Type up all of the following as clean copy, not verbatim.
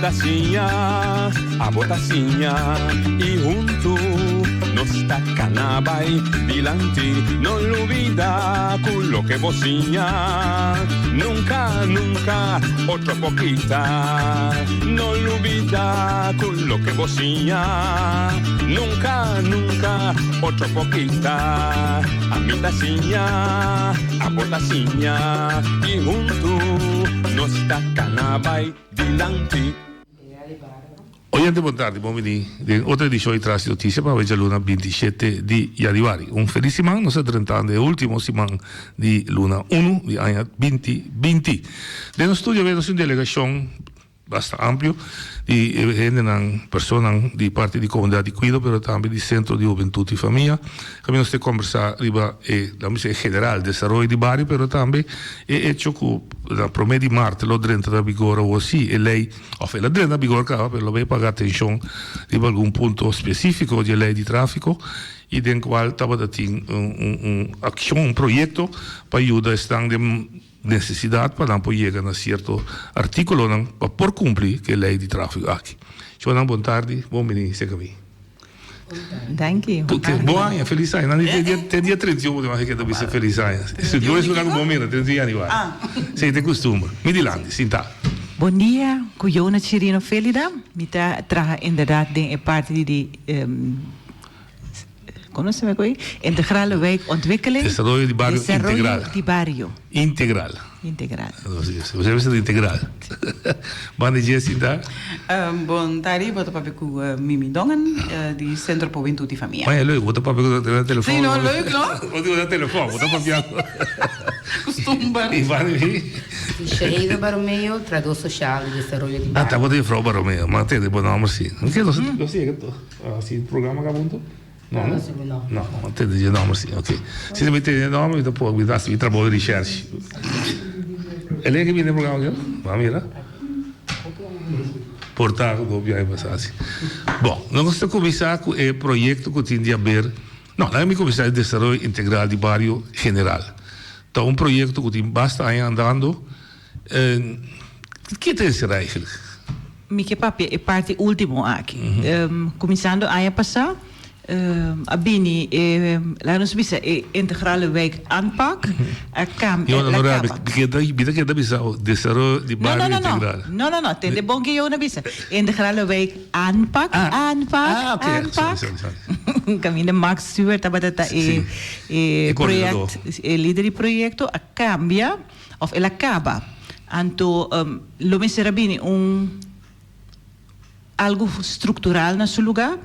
botacinha, a botacinha, e junto nos tacanabay dilante, no olvida quello que vocinha, nunca, nunca, otro poquita, no olvida quello que vocinha, nunca, nunca, otro poquita, a mi tacinha, a botacinha, e junto nos tacanabay dilante. Oyente, boa tarde, bom dia. Outra edição de Traz Notícia para hoje, luna 27 de januari. Feliz semana, nós estamos tratando do último semana de luna 1 de ano 2020. No estúdio, vemos uma delegação bastante amplo de pessoas de parte da comunidade de cuidado, mas também do Centro de Juventude e Família. Caminhamos de conversar riba em geral, desenvolvimento de barrio, mas também é hecho que na promedio de março, lo drenta da vigor ou assim, a lei, ou a drenta da vigor, mas lo vai pagar atenção riba algum ponto específico de lei de tráfico, e den qual estava a ter ação, projeto para ajudar a estar de necessidade para não chegar a certo artículo para por cumprir que a lei de tráfico aqui. Joana, boa tarde, bom dia, seja bem. Thank you. Bom ano, feliz ano. Tem dia 31, mas que deve ser feliz ano. Se dois lugares bom mês, 31 anos. Sei, tem costume. Me dilande, sinta. Bom dia, com Joana Chirino Felida. Me traga inderdaad de parte de conhece me coi? Integrale wijk ontwikkeling. Desarrollo de barrio integral. De barrio. Integral. Integral. Você vai ser integral. Bom dia, Sinta. Bom tarde, vou para com Mimi Dongen, de Centro para Juventude e Família. Mas é leuk, vou para o telefone. Sim, não, leuk, não? Vou ter o telefone, vou para o Costumbar. E vai Cheio Baromeu, tradutor social de desarrollo de barrio. Tá, vou ter Frau Baromeu, mas tem de bom nome sim. Não quer, eu sei que assim, programa acabou. Não tem de nome assim, ok. Se você tem de nome, depois eu trabalho de research. Ele é que vem no programa aqui? Vamos lá. Portar do viagem passagem. Bom, nós vamos começar com o projeto que tem a ver. Não, nós vamos começar o desenvolvimento integral de barrio general. Então, projeto que tem bastante andando. O que tem será eigenlijk? Minha papi é parte última aqui. Começando a ano passado. Abini lá nos bisa integrale wijk aanpak que da bisa desarrollo de barrio integral. No, tem de bom que eu na bisa integrale wijk aanpak. Caminho Max Stewart tabata project líder de projeto a cambia of ela acaba. Anto lo miserabini algo estrutural na seu lugar,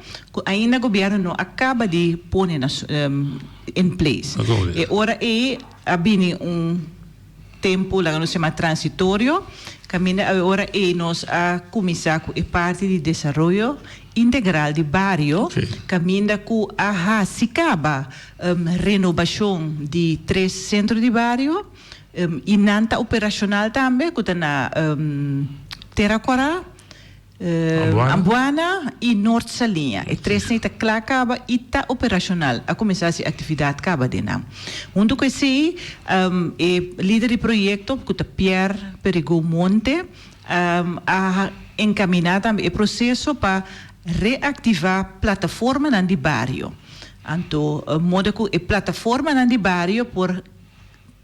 ainda o governo não acaba de pôr em place. E ora abini tempo, lá nós chama transitório, caminha agora nós a começar com a parte de desenvolvimento integral de barrio, caminha com a acaba renovação de 3 centros de barrio, e nanta operacional também, que está na Terracora, Ambuana e Norte Salinha. E 3 neta claro acaba e está operacional. A começar a atividade acaba de não. Junto com esse, líder de projeto, que está Pierre Perigo Monte, a encaminhar também o processo para reativar a plataforma de barrio. Então, modo que a plataforma de barrio por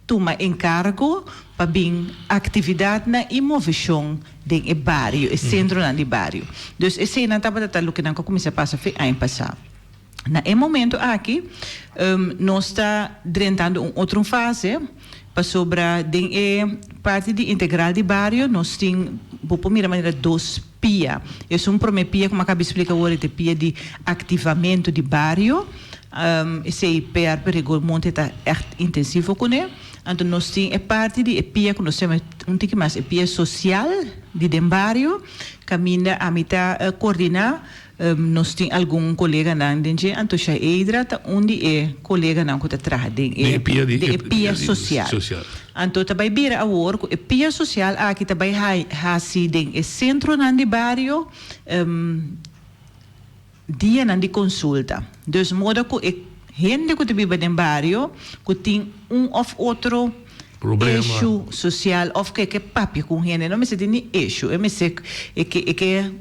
toma encargo para bem atividade na imoção do barrio, o centro do barrio. Então, esse não estava tratando que não começa a passar ano passado. Na momento aqui, nós está dentro uma outra fase para sobre a parte de integral de barrio. Nós temos, por primeira maneira, 2 PIA. Esse primeiro PIA, como acabei de explicar agora, é PIA de ativamento de barrio. Esse PR Monte está intensivo com ele. Então, nós temos a parte de PIA, que nós temos mais PIA social de barrio, caminha a mitad coordenar. Nós temos algum colega na gente, então já onde é colega não que está trabalhando de PIA social. Então, também vira a work, o PIA social aqui também há sido o centro de barrio. Dia de consulta. Dus modo que gente que vive no barrio, que tem ou outro Problema. issue social of que papi com gente não me se tem issue me se que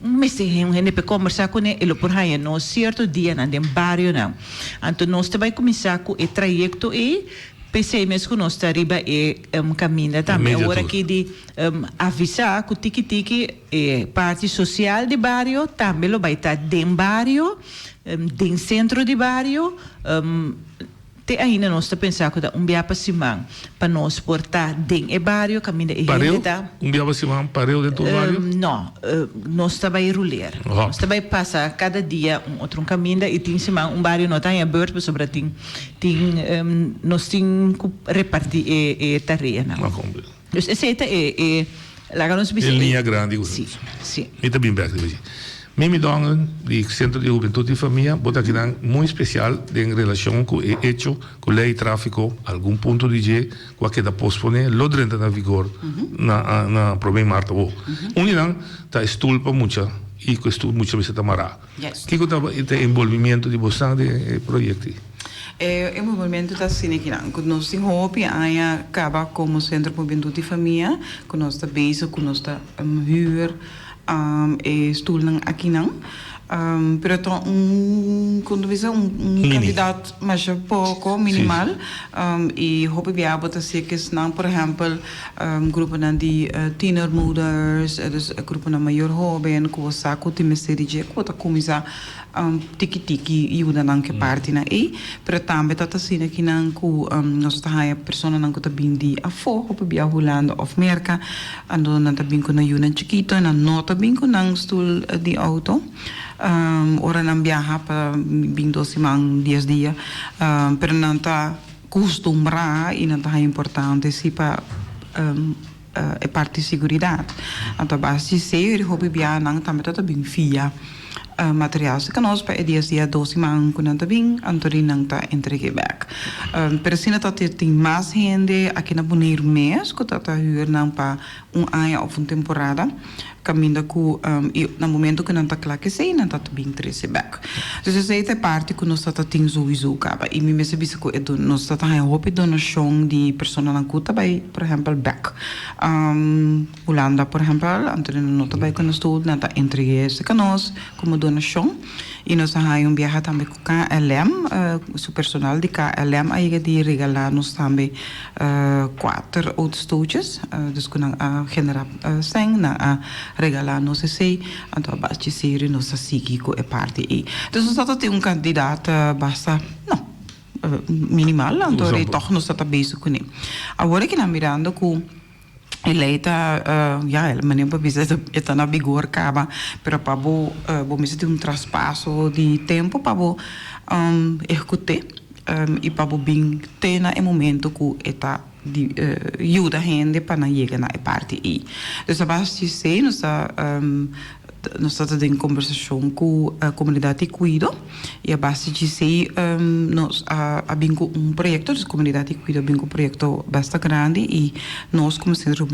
me se gente para conversar com ele por aí no certo dia na dem barrio não então nós também começar com o trajeto e pensei mesmo que nós arriba e caminho também agora que de avisar que o tiki parte social de barrio também vai estar dentro barrio dentro centro de barrio te ainda nós está pensando que biapa simang para nós portar dentro do barrio caminho e pareu biapa simang pareu dentro do barrio não nós está vai rolar nós está vai passar cada dia outro caminho e tem simang barrio não está em aberto para sobre tem nós tem repartir tarefa dus essa é lá nós em linha grande sim e também bem Mimi Dongen, do Centro de Juventude e Família, bota aqui muito especial em relação com o hecho, com a lei de tráfico, algum ponto de dia, que da posponer, lo entra na vigor na problema Marta. Unidade está estulpa muito e que estulpa muitas vezes está mará. Que é o envolvimento de você de projeto? O envolvimento está assim que nós temos hope a acaba como Centro de Juventude e Família, que nós está bezig, que nós está huur stoelen aqui não, pero então quando visa candidato mais pouco minimal e hope via bota se que não por exemplo grupo não de tienermoeders dus grupo não maior jovem que o saco de mestre que bota começar tiki ajuda não que parte na e pero também tá assim aqui não que nós tá a pessoa não que tá bindi a fo hope via Holanda of Merca ando não tá bem com na una chiquito na nota bem com não stoel de auto ora não viaja para bem 12 dias pero não tá acostumbrado e não tá importante se para é parte de segurança então basta ser hope via não também tá bem fia material que nós para dia 12 maand kunnen tabing antori nang ta entregue back pero se não tem mais gente aqui na Bonaire mês que tá huur nang pa ano of temporada caminho com no momento que não está claro que sei não está bem trazer back então essa é a parte que nós está tendo sowieso acaba e me percebe que nós está a hope donação de pessoas na cuta by por exemplo back Holanda por exemplo antori não está by quando estou não está entregue esse que nós como donação e nós temos viajar também com KLM o personal de KLM aí de regalar nós também 4 autostootjes dus kunnen generar sem na regalar não sei então basta ser nossa psíquico é parte e então nós só tem candidato basta não minimal então é toch nós está bezig com ele agora que na mirando com ele está ele maneira para dizer está na vigor acaba pero para bo me ter traspasso de tempo para bo executar e para bo bem ter na momento que está ajuda a gente para não chegar na parte e então basta dizer nós estamos em conversação com a comunidade de Cuido e a base dizer nós abrimos projeto de comunidade de Cuido abrimos projeto bastante grande e nós como Centro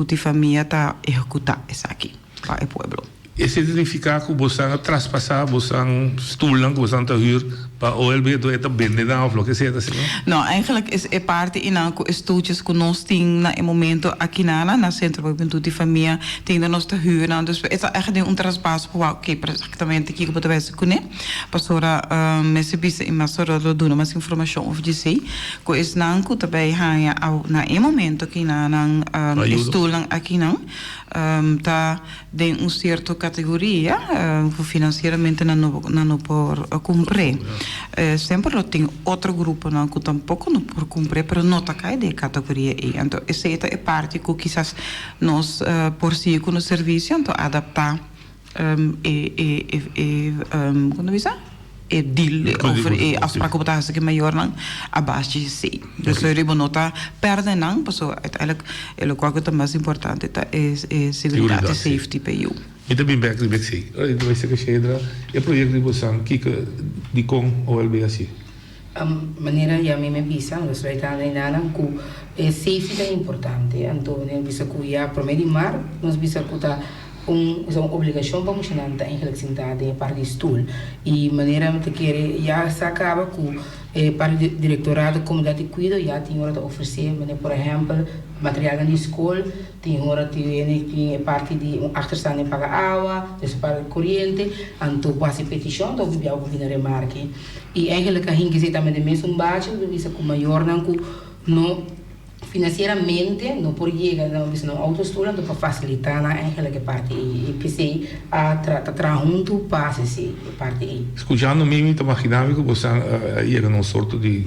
de Família está executando isso aqui para o povo. Esse significa que você traspassar, você stoelen, que você está huur, para o OLB do eta bende dan of lo que seja assim. Não, eigenlijk is é parte in aan stoeltjes que nós tem na momento aqui na Centro de Juventude de Família tem nós te huur nou dus het is echt een traspasso para oké praticamente aqui que pode ver se kunne pastora me se bisa in masora lo doen mas informação of dizer que is nan que também há na momento aqui na stoelen aqui não tá de certa categoria financeiramente não por cumprir sempre lo tem outro grupo não que tampouco não por cumprir pero não tá cai de categoria e então essa é parte que quizás nós por si com o serviço então adaptar quando visa e deal over afspraken op de maior não abaixo de si dus er ribo nota perde não passo uiteindelijk o que é mais importante é segurança safety para you e também back de Bexi vai ser que chega e projeto de você que de com o LB assim maneira já me pisa nós vai estar na com safety é importante então nós bisa cuia promedio mar nós bisa cuta uma obrigação para funcionar da eigenlijk sentado em parte stoel e maneira que querer já se acaba com para o diretorado de comunidade de cuido já tem hora de oferecer, por exemplo, material de escola, tem hora de parte de achterstand em pagar água, dus para corrente, então quase petição, então vi algo vir remarque. E eigenlijk a gente que também de mesmo baixo, do visa com maior não financeiramente não por chegar não autoestudo para facilitar na eigenlijk parte e pensei a tratar junto passe se parte aí. Escutando mesmo, imaginava que você ia num sorto de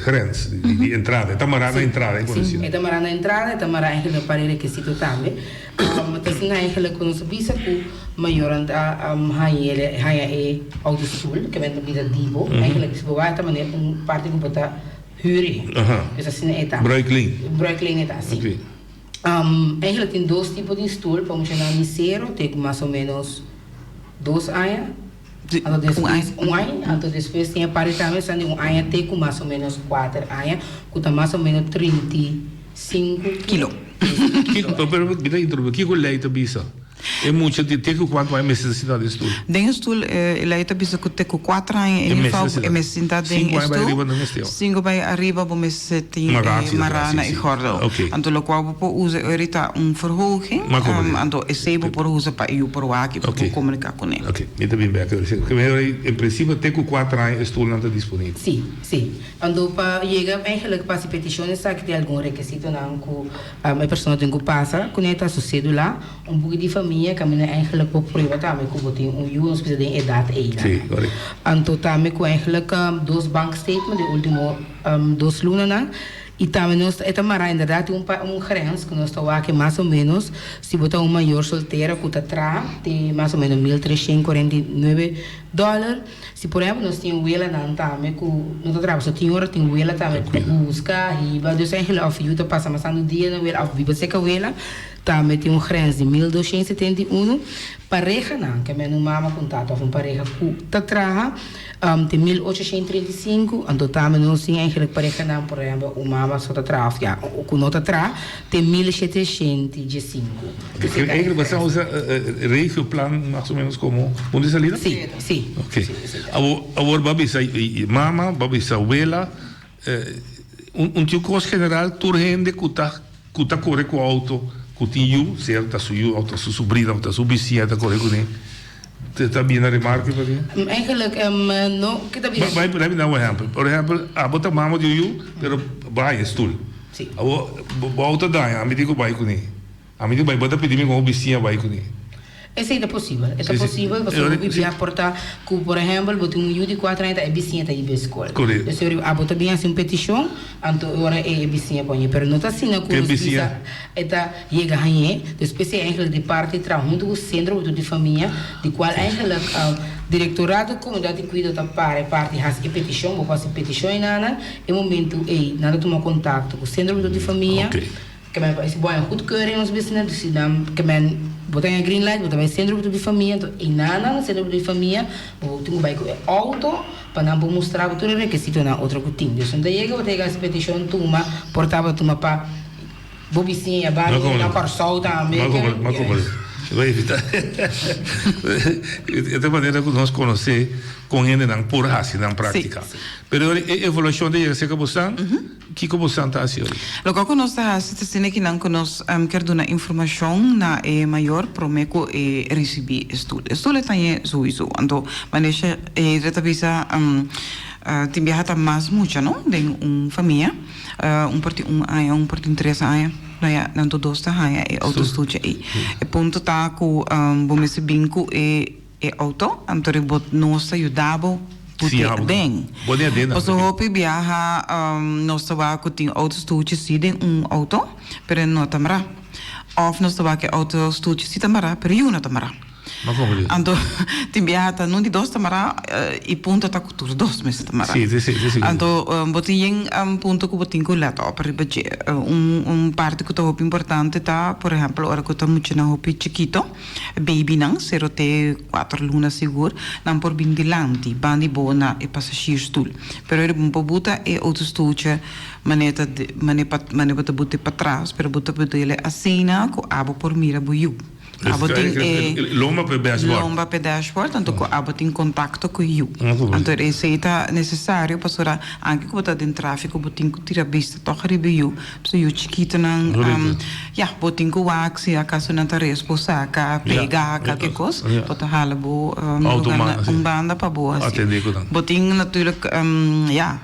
grens, de entrada, tamará na entrada, sim, é tamará na entrada, tamará eigenlijk para requisito também. Mas assim eigenlijk quando se visa que maior haya é autoestudo que vem da vida Bibu, eigenlijk se vai também parte que botar huren. Dus assim é tá. Bruikleen é assim. Okay. Eigenlijk tem dois tipos de stoel, para funcionar de zero, tem mais ou menos 2 anos. Então depois ano, então depois tem a parte também são de ano tem com mais ou menos 4 anos, que tá mais ou menos 35 kg. Pero mira intro, que leite bisa. É muito de ter que quanto vai necessidade de estudo. Den stoel leita bisa que ter 4 anos em geval é necessidade de estudo. 5 vai arriba bom tem marana e gordel. Então lo qual po usa ahorita verhoging. Então é sebo por usa para eu por aqui para comunicar com ele. Ok, muito bem, que em princípio ter que 4 anos estudo não está disponível. Sim. Então para chegar eigenlijk para se petições sabe que tem algum requisito não que a pessoa tem que passar, com esta sucede lá, pouco de família que a minha eigenlijk por prova também que botem uns precisa de idade aí. Sim, correto. Então também com eigenlijk 2 bank statement de último 2 lunas e também nós é também ainda tem grens que nós estamos aqui mais ou menos se botar maior solteira que está atrás tem mais ou menos $1,349. Se por exemplo nós temos wela não também que não está atrás só tem hora tem wela também que busca riba dus eigenlijk of you passa mais no dia na wela of viva seca wela também tem grens de 1.271 pareja não que é mama contato of pareja que está atrás tem 1.835 então também nós temos eigenlijk pareja não por exemplo mama só está atrás já o que não está atrás tem 1.705 eigenlijk você usa regio plan mais ou menos como onde salida? Sim. Ok. Agora babisa mama babisa abuela tio cost general turgende kuta corre com auto kutinho certa su auto su sobrinha auto su bicicleta corre com ele está bem na remarca para ele eigenlijk não que está bem vai dar um exemplo por exemplo a bota mama de you pero vai stool sim a auto dá a me digo vai com ele a me digo vai bota pedir com bicicleta vai com ele. Isso é possível. É possível você vai aportar que, por exemplo, você um de 4 anos é bicicleta e escola. Correto. Se eu botar bem assim petição, então agora é bicicleta põe. Mas não está assim na coisa. Está chega aí, depois é aquele de parte junto com o centro de família, de qual é aquele diretorado da comunidade de cuidado da parte has e petição, vou fazer petição e nada, é momento nada toma contato com o centro de família. Que men is boy goed keuren in ons business dus dan que men botar em green light botar em centro de família então e nada centro de família botar vai com auto para não mostrar tudo requisito na outra cutinha dus então chega botar essa petição tuma portava tuma para bobicinha barra na corsol também vai evitar de maneira que nós conhecer com ele não por assim na prática mas a evolução de esse cabução que cabução está assim logo que nós está assim que não que nós quer dar informação na maior promeco receber estudo também sowieso então maneja retavisa tem viajado mais muito não de família porti 3 anos não tô dosta haya e auto studio e ponto tá com vamos se binco e auto antore bot nossa ajudava bem posso hopi viaja nossa va com tem auto studio se tem auto pero não tamara of nossa va que auto studio se tamara pero eu não tamara Anto ti viaja non di dos tamara i punto ta cultura 2 meses tamara. Sì. Anto botin punto ku botin ku lato per budget un parte que top importante ta por ejemplo ora que ta mucho na hopi chiquito baby nan 0 te 4 luna seguro nan por bindilanti bandi bona e passagier stoel. Pero er un po buta e auto stuche maneta butte para trás pero buta bedele a cena ko abo por mira buiu. Lomba per dashboard. Lomba per dashboard, tanto che abbiamo in contatto con you. Tanto è necessario, passare anche quando in traffico, botin ku tira vista toch ribe you. So you chiquito nang botin ku wax, a caso na ta resposta, ka pega, qualquer cosa, pot halen bo banda pa boa. Botin natuurlijk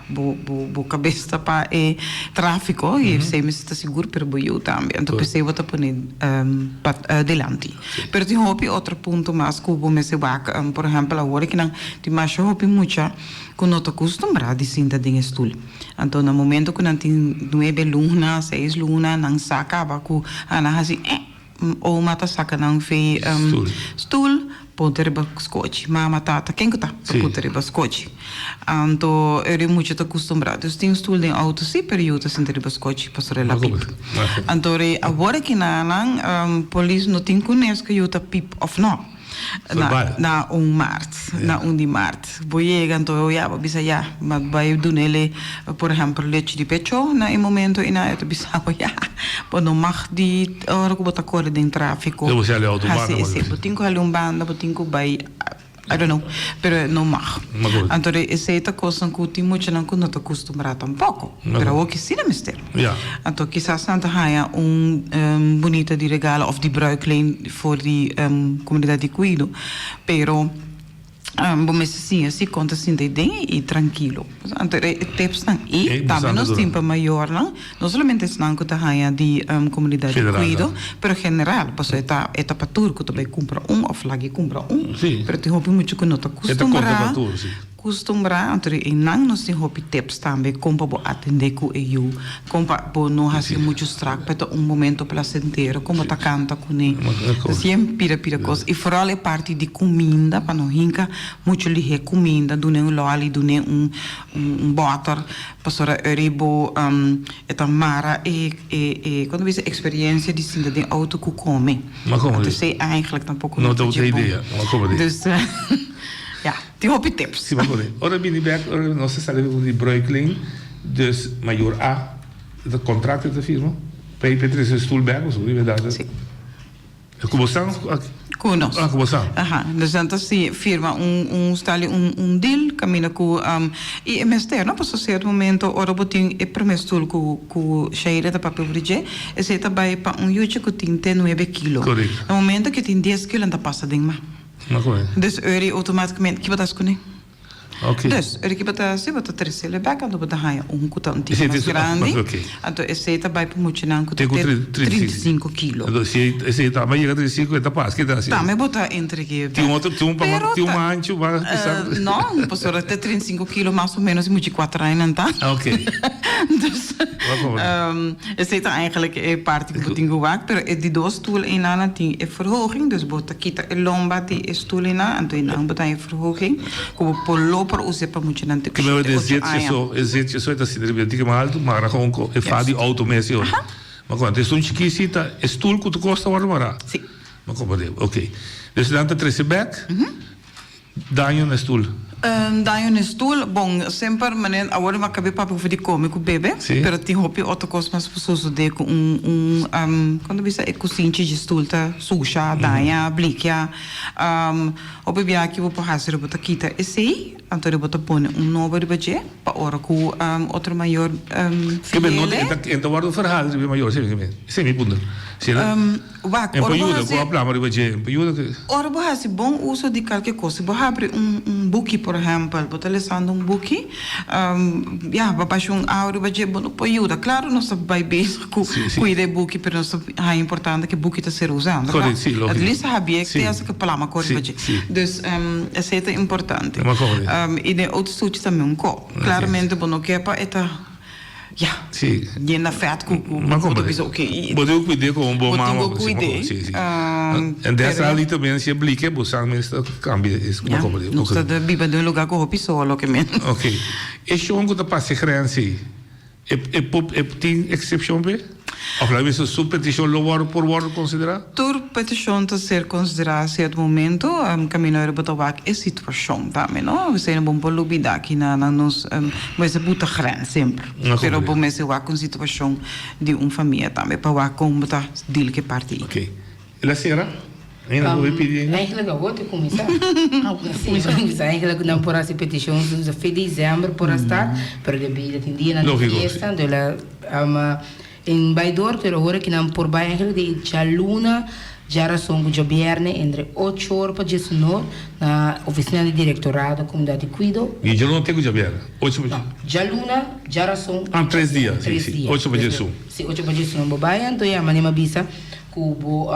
bo cabeça pa e traffico, e sei me sta sicuro per bo you também. Então pensei vou ta poner delante. Pero ti hopi outro ponto mais que o me se vaca, por exemplo, agora que não ti mais hopi mucha que não está acostumbrado a sentar em stoel. Então no momento que não tem 9 luna, 6 luna, não saca baku, ana assim, ou mata saca não fei stoel, pode riba scotch, mama tata, quem que tá? Pode riba scotch. Então eu muito acostumbrado. Se tem stoel em auto, sim, período sentar riba scotch, passar lá pip. Então agora que não, polícia não tem conhece que eu tá pip of não. Na 1 maart, na 1 de maart. Boie ganto bisa mas vai doen ele, por exemplo, leite de pecho, na momento ina itu bisa não mag die ora ko bota corre de tráfico. Eu vou ali autobahn. Sim, botinho ali banda, botinho vai I don't know, pero não mag. Então essa é a coisa que tem muito não que não está acostumado tampouco. Pero o que sim é mistério. Então quizás não há bonita de regalo of de bruiklijn voor die comunidade de cuido, pero bom assim conta assim de ideia e tranquilo. Então tips não e também nós tempo maior não somente não que há de comunidade de cuido, pero general, porque eta patur que também compra of lagi compra pero te hopi muito que não está acostumbrado, então e não nós tem hopi tips também como para atender com eu, como para não fazer muito estrago, para momento placentero, como tá canta com ele. Sempre pira coisa e vooral é parte de comida para não hinca muito lihe comida, doen loli, doen butter, passora eribo eta mara quando você experiência de sinda de auto que come. Então sei eigenlijk tampouco não tem ideia, dus die hoop je tips. Sim, ora Binnenberg, nós sabemos de bruiklijn, dus major A, de contrato da firma, para P3 Stoelberg, zo, die verdade. Sim. Começamos conosco. Começamos. Dus então se firma deal, camina com e mestre, não posso ser momento ora botin e promestul com cheira da papel bridge, e se também para yuche que tem 9 kg. No momento que tem 10 kg anda passa dingma. Dus automaticamente que botas com Okay. Dus que bota se bota terceira back ando bota haia kuta tipo mais grande. Então esse tá vai para muito não kuta 35 kg. Então se tá mais chega 35 tá passa que tá assim. Tá, me bota entre que tem um ancho vai não, posso até 35 kg mais ou menos muito 4 anos tá. Okay. Dus esse tá eigenlijk é parte que botin gewaak, pero é de dois stoel en aan tem é verhoging, dus bota kita é lomba die é stoel en aan, então não bota é verhoging, como polo para usar para muito não ter que meu exercício só está sendo bem mais alto, mas com é fácil de automation. Mas quando é chiquita, é stoel que tu gosta de armar. Sim. Mas como é? Okay. Dus dan te trace back. Daño na stoel. Daño na stoel, bom, sempre manen agora me acabei para fazer comer com o bebê, pero tem hopi outra coisa mais pessoas de com quando você é cozinha de stoel tá suja, daña, blikia, o bebê aqui vou para fazer bota quita esse, então eu bota pôr novo de budget para ora com outro maior que bem não então guardo verhaal de maior sim me punto Wak, ora você bom uso de qualquer coisa, você abre book por exemplo, você lendo book, papai aure budget bom para ajuda, claro não se vai bem cuidar book, mas é importante que book está ser usado, at least sabia que tem essa que palavra cor budget, dus essa é importante. E de outros estudos também claramente bom que é para Sim. E na fat com ok. Pode eu cuidar com um bom mama. Sim. E dessa ali também se aplica, você mesmo cambia isso como como. Não está de biba de lugar com roupa solo que men. Ok. E show que tá passe grande. Tem exceção be? Of lá mesmo superstição lower por word considerar? Tur petição tá ser considerada certo momento, caminhar para tabac é situação também, não? Você não pode olvidar que na nos mas é puta grande sempre. Pero bom mas é uma situação de família também para como tá deal que parte. Ok. E a senhora? Eigenlijk al wordt commissar. Eigenlijk dan por essa petição de fim de dezembro por estar, pero de vida tem dia na fiesta de la em Baidor que hoor que não por baixo eigenlijk de Jaluna já são o governo entre 8 horas para 19 na oficina de diretorado comunidade cuido. E já não tem o governo. 8 Jaluna já são 3 dias. 8 para 19. Sim, 8 para 19 babai então é a manema bisa cubo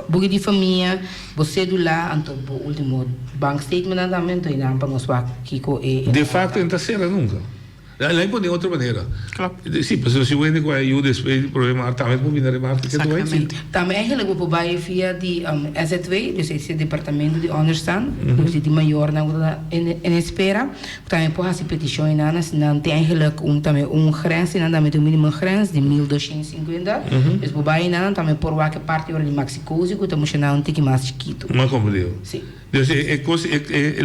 bugi de família você do lá então o último bank statement andamento e não para nós kiko de facto não será nunca. Lá impõe de outra maneira. Claro. Sim, mas se você com a ajuda depois do problema também pode vir a remarcar que tu é. Também eigenlijk op bij via die SZ2, dus esse departamento de onderstaan, dus die maior in espera. Também pode fazer petição em anas, não tem eigenlijk também grens en dan met een minimum grens de 1250. Dus op bij en também por welke parte ora de maxicosi, que estamos chamando um tique mais chiquito. Mas como digo? Sim. Dus é projeto, é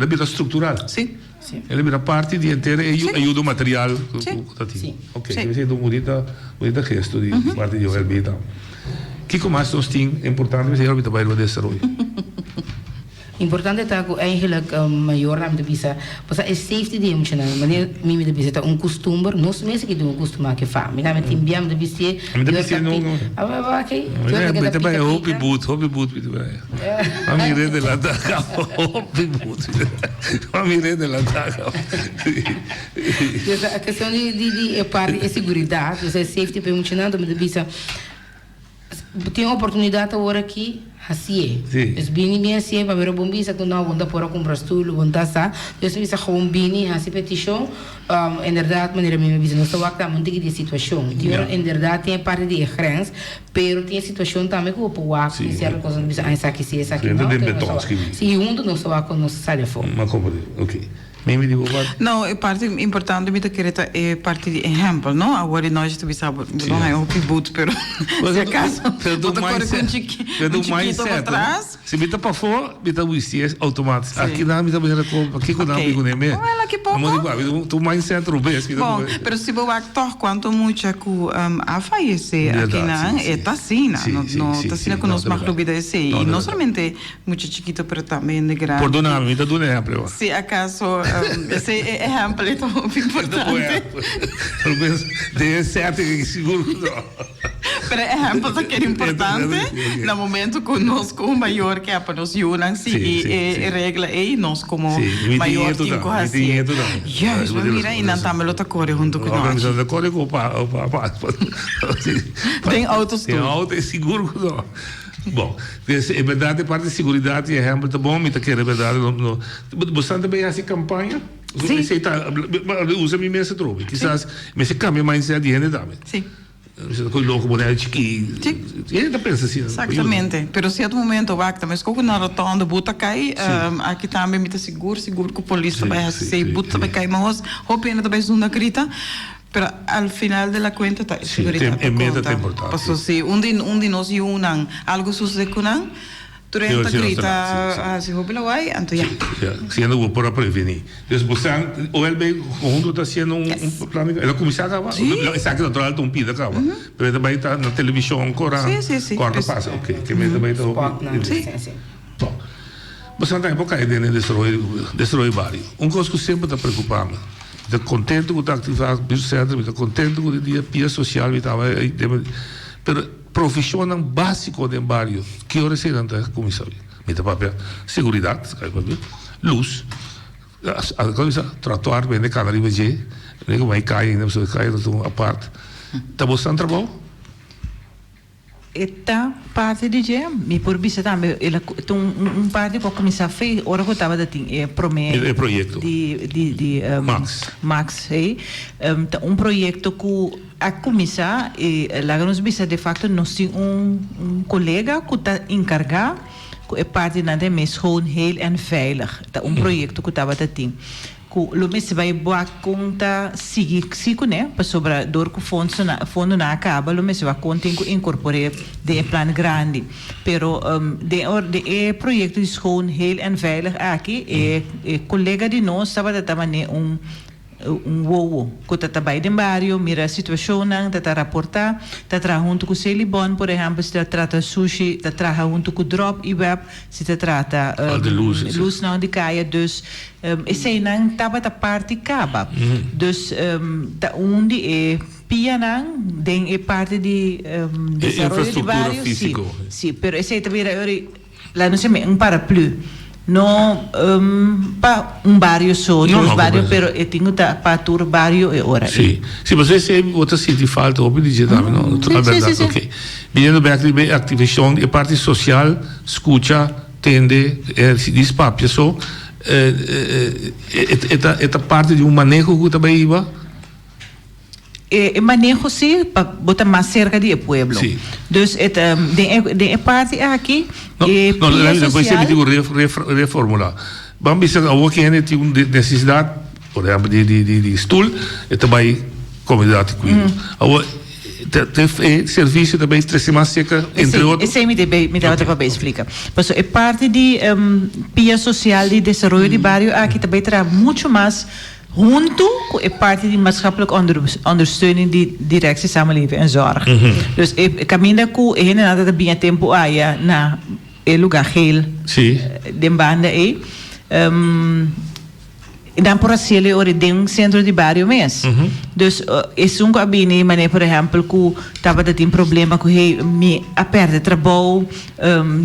vida estrutural. Sim. Sim. Ele vira parte de inteira ajuda material. Sim. Ok, isso é um bonito gesto de parte de OLB. O que mais nós temos importante é o trabalho de desenvolvimento. Importante é que eigenlijk maior na bisa, pois é safety de emocional, maneira mim de bisa tá costume, nós mesmo que do costume que faz, me dá me timbiam de bisa, não. Ah, ok. Mas também é hobby boot, muito bem. A mire de lá da hobby boot. A mire de lá da. A questão de parte é segurança, é safety para emocional, de bisa tem uma oportunidade agora aqui assim é es bem assim para ver o bom bisa quando não anda por a comprar tudo bom tá sa eu sei se com bem assim petição em verdade maneira mesmo bisa não está aqui a monte de situação em verdade tem parte de grens pero tem situação também que o povo que se a coisa bisa essa aqui se essa aqui não se não está com nossa sala fora mas como ok. Não, é parte importante me querer é parte de exemplo, não? Agora nós estamos sabendo, não é o pibuto, pero se acaso, do mindset atrás. Se me tá para fora, me tá o ICS automático. Aqui não me tá bem aqui quando não me conhece. Não ela que pouco. Tu mindset rubes. Bom, pero se o actor quanto muito que a fallecer aqui não é tá assim, não tá assim que nós mais dúvida esse e não somente muito chiquito, pero também de grande. Perdona, me dá do exemplo. Se acaso esse exemplo é tão importante. Pelo menos de certo que seguro não. Pero exemplo tá que é importante no momento conosco o maior que é para nós unam se regra é nós como maior tem coisa assim. Yes, mira e não também outra coisa junto com nós. Organização da coisa com tem autos tem auto é seguro não. Bom, é verdade, parte de segurança é exemplo, tá bom, me tá querendo verdade, você também essa campanha, você tá usa minha mesa trobe, quizás, mas se cambia mais a gente também. Sim. Você tá com louco boné chiqui. E ainda pensa assim. Exatamente. Pero certo momento vai também escolhe na rotonda buta cai, aqui também me tá seguro que o polícia vai ser buta vai cair, mas hope ainda também não acredita. Pero al final de la cuenta está seguridad. É meta importante. Passo se de nós unam algo sucede com não, tu renta grita se houve lá vai, então já. Sendo o para prevenir. Então você o LB conjunto está sendo plano, ela começar a acabar. Essa que natural tão pida acaba. Pero também está na televisão correndo. Corta passa, ok. Que me também está. Sim. Bom. Você não tem época de destruir vários. Coisa que sempre está preocupado. Estou contente com a atividade do centro, estou contente com o dia pia social, mas profissional básico do bairro, que hora se anda como sabe, meta papel, segurança, luz, a coisa, tratar bem de cada ribeiro, nem vai cair, nem vai cair a parte, está bastante trabalho. Esta parte de dia, me por bisa também, ela tem parte para começar a fazer, ora que estava dating, projeto de Max, projeto que a começar e lá nos bisa de facto nós temos colega que está encarregado, que é parte da mês gewoon heel en veilig, tá projeto que estava dating. Lo mesmo vai boa conta seguir né para sobre dor que fundo na acaba lo mesmo vai conta incorporar de plano grande pero de projeto is gewoon heel en veilig aqui e colega de nós estava da também wow, que tá trabalha em barrio, mira a situação, tá reportar, tá junto com o Celibon, por exemplo, se trata sushi, tá junto com o drop e web, se trata luz não de caia, dus esse aí não tava da parte caba, dus da onde é pia não, tem é parte de desenvolvimento de barrio, sim, pero esse aí também lá não se me paraplu. No pa un barrio só, dos barrios, pero eu tenho para todo barrio e ora. Sim, sim, mas esse é outra sítio falta, ou me dizer também, não, é verdade, ok. Vindo bem ativação e parte social, escuta, tende, diz papo, só, esta parte de manejo que também iba. Manejo sim para botar mais cerca do pueblo. Sim. Dus de parte aqui depois você me digo reformular. Vamos ver se alguém tem uma necessidade, por exemplo, de estudo, e também comunidade cuida. Tem serviço também mais seca entre outros. Esse me dá para explicar. Mas é parte de pia social de desenvolvimento de bairro aqui também terá muito mais junto é parte de maatschappelijke ondersteuning die directie samenleving en zorg. Dus caminda ku nada de bem tempo aya na lugar gel. Sim. De banda dan por acele ore den centro de barrio mes. Dus is un cabine mané por exemplo ku tava de tem problema ku me aperte trabalho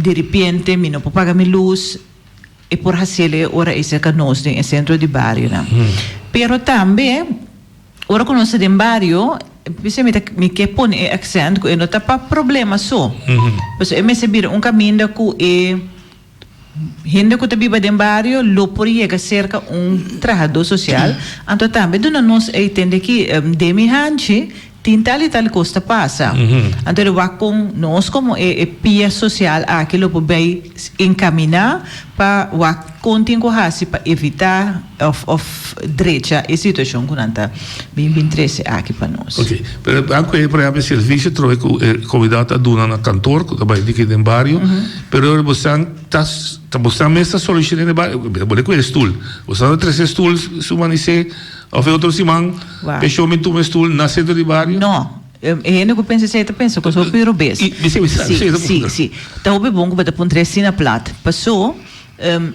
de repente me não paga me luz e por acele ora esse canos em centro de barrio na. Pero também ora conosco de barrio me que põe accent que não tá para problema só. Pois é me sabir um caminho que gente que vive dentro do barrio, lo por chega cerca trabalhador social, então também nós entende que de mi hanche tal e tal costa passa. Então eu com nós como pia social aquilo para encaminhar para continuar para evitar of direita e situação que não está bem interesse aqui para nós. Ok, anche por exemplo serviço trove convidado a donar na cantor que também diz que tem barrio, pero você tá buscando essa solução no barrio, boleh com stool, você não traz stool sumanice of outro simang, pessoa me toma stool na centro de barrio? Não. Eu não penso que penso que sou piro bes. Sim. Então é bom que você põe na plata. Passou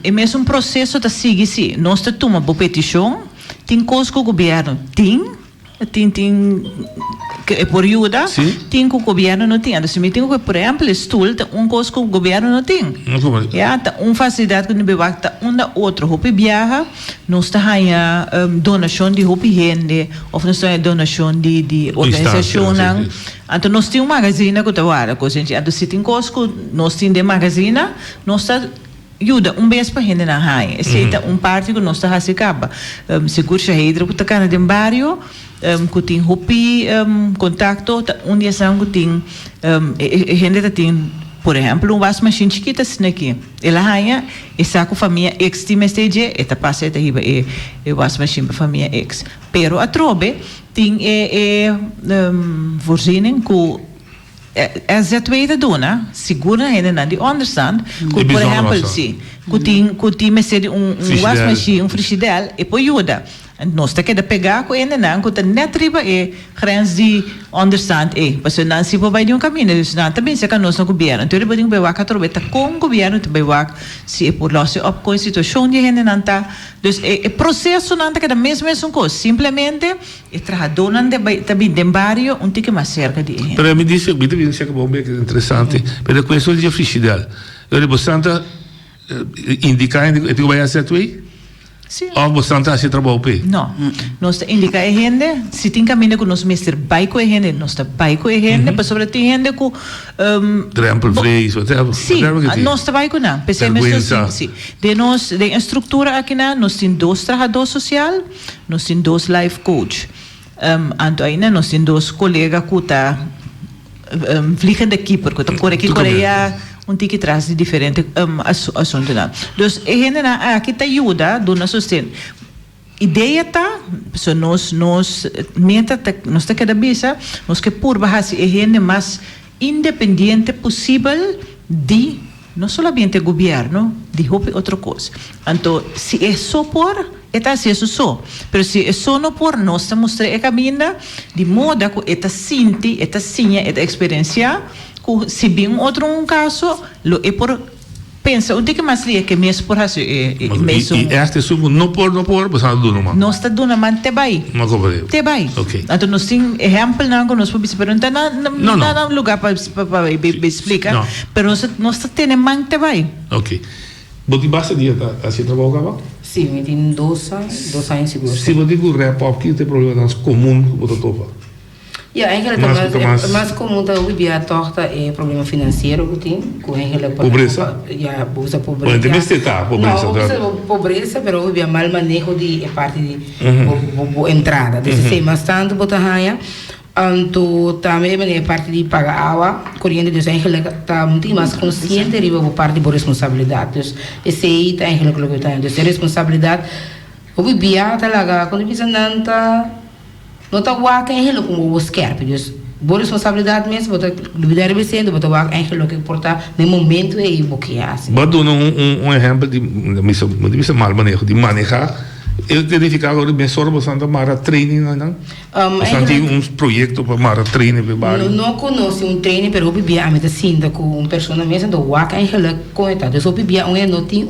é mesmo um processo da seguir sim. Nós tomamos uma petição, tem coisas que o governo tem que por ajuda, tem que o governo não tem. Se me tem que, por exemplo, estudo, coisa que o governo não tem. Facilidade que não bebacta outra roupa viaja, nós temos donação de roupa gente, ou nós temos donação de organização. Então nós temos magazine que está gente. Então se tem coisa que nós temos de magazine, nós ajuda vez para gente na raia. Essa é parte que nós está acaba. Seguro que a hidro que está dentro do barrio, que tem roupi contato, onde é que tem gente tem, por exemplo, wash machine chiquita aqui. Ela raia, essa com família ex time stage, esta passa esta riba wash machine para família ex. Pero a trobe tem voorziening que a tweede dona, segura ainda não de understand, que por exemplo, sim, que tem meser wash machine, frigidaire, e por ajuda. Nós temos que pegar com ele não, que net riba grens de understand porque não se vai de caminho, então também se que nós no governo, então ele pode beber que trobeta com o governo, te beber se por lá se op com a situação de gente não tá, dus o processo não tá que da mesma coisa, simplesmente o trabalhador não também de barrio tique mais cerca de gente. Pero me disse que bom que interessante, pero com isso de frigidaire, ele bastante indicar que vai ser tu Sim. Ou você não está a trabalhar bem? Não. Nós indicamos a gente, se tem caminho que nós mestre vai com a gente, nós está vai com a gente, mas sobre tem gente que trampo freis, whatever. Sim, nós está vai com não. Sim. De nós, de estrutura aqui nós temos 2 trabalhadores social, nós temos 2 life coach. Então ainda nós temos 2 colegas que tá vliegende keeper, que tá por aqui Coreia tique traz de diferente assunto lá. Dus a gente aqui te ajuda, dona sustento. Ideia tá, so nós meta nós tá cada vez, nós que por baixar a gente mais independente possível de não somente o governo, de outra coisa. Então, se é só por Eta assim só. Pero se é só não por nós mostrar a caminho de modo que eta sinti, eta sinha, eta experiência, que se bem outro caso, lo é por pensa, o que mais é que mesmo por assim mesmo. E este sumo não por, mas não do não. Nós está dando man te vai. Mas como é? Te vai. Ok. Então nós tem exemplo não que nós podemos perguntar na lugar para explicar. Não. Pero nós está tendo man te vai. Ok. Você basta dia assim trabalhava? Sim, eu tenho 2 anos seguro. Se você digo rap up que tem problema comum que você topa. Eigenlijk mas comum da ubia torta é problema financeiro que tem, com eigenlijk pobreza. Ja, busa pobreza. Mas também está pobreza. Não, pobreza, pero ubia mal manejo de parte de entrada. Desse mas tanto botahaya. Anto também é parte de pagar água, corrente de eigenlijk tá muito mais consciente de por parte de responsabilidade. Dus esse aí tá eigenlijk o que tá, dus responsabilidade. O bibia tá lá quando bisa nanta não tá waka eigenlijk como o skerp, dus por responsabilidade mesmo, botar lidar bem sendo, botar waka eigenlijk que porta no momento é bloquear. Mas dou exemplo de missa mal manejo de manejar. Eu verificar agora bem só para Mara training, não? Tem projeto para Mara training para bairro. Não conheço training, mas eu bebia a meta sinta com pessoa mesmo do waka eigenlijk conectado. Eu bebia não tem